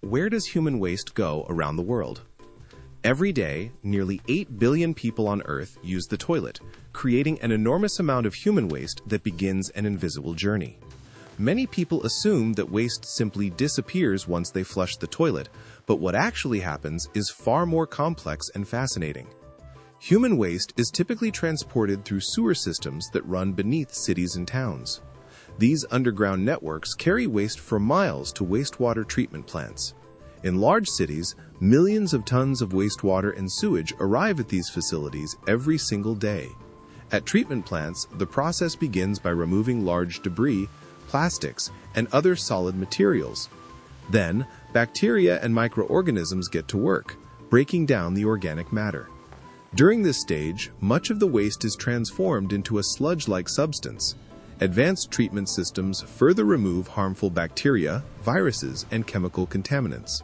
Where does human waste go around the world? Every day, nearly 8 billion people on Earth use the toilet, creating an enormous amount of human waste that begins an invisible journey. Many people assume that waste simply disappears once they flush the toilet, but what actually happens is far more complex and fascinating. Human waste is typically transported through sewer systems that run beneath cities and towns. These underground networks carry waste for miles to wastewater treatment plants. In large cities, millions of tons of wastewater and sewage arrive at these facilities every single day. At treatment plants, the process begins by removing large debris, plastics, and other solid materials. Then, bacteria and microorganisms get to work, breaking down the organic matter. During this stage, much of the waste is transformed into a sludge-like substance. Advanced treatment systems further remove harmful bacteria, viruses, and chemical contaminants.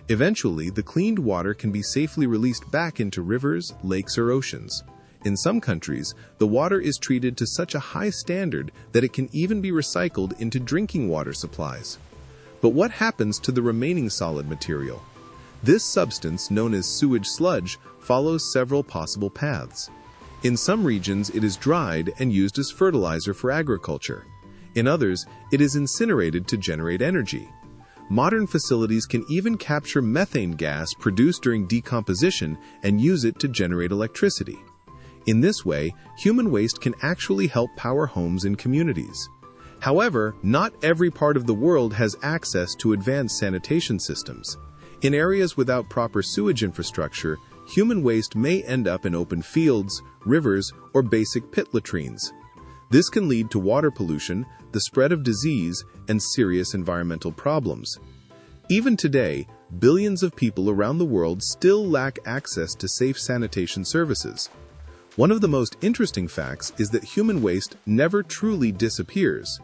Eventually, the cleaned water can be safely released back into rivers, lakes, or oceans. In some countries, the water is treated to such a high standard that it can even be recycled into drinking water supplies. But what happens to the remaining solid material? This substance, known as sewage sludge, follows several possible paths. In some regions, it is dried and used as fertilizer for agriculture. In others, it is incinerated to generate energy. Modern facilities can even capture methane gas produced during decomposition and use it to generate electricity. In this way, human waste can actually help power homes and communities. However, not every part of the world has access to advanced sanitation systems. In areas without proper sewage infrastructure, human waste may end up in open fields, rivers, or basic pit latrines. This can lead to water pollution, the spread of disease, and serious environmental problems. Even today, billions of people around the world still lack access to safe sanitation services. One of the most interesting facts is that human waste never truly disappears.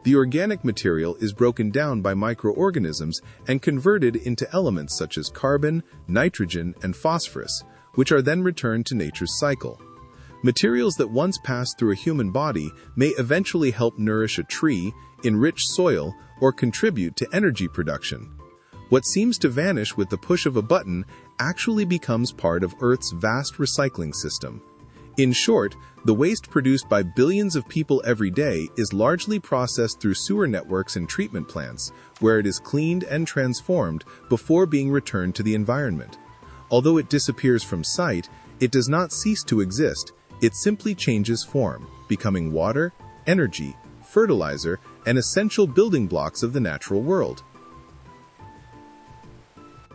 The organic material is broken down by microorganisms and converted into elements such as carbon, nitrogen, and phosphorus, which are then returned to nature's cycle. Materials that once passed through a human body may eventually help nourish a tree, enrich soil, or contribute to energy production. What seems to vanish with the push of a button actually becomes part of Earth's vast recycling system. In short, the waste produced by billions of people every day is largely processed through sewer networks and treatment plants, where it is cleaned and transformed before being returned to the environment. Although it disappears from sight, it does not cease to exist. It simply changes form, becoming water, energy, fertilizer, and essential building blocks of the natural world.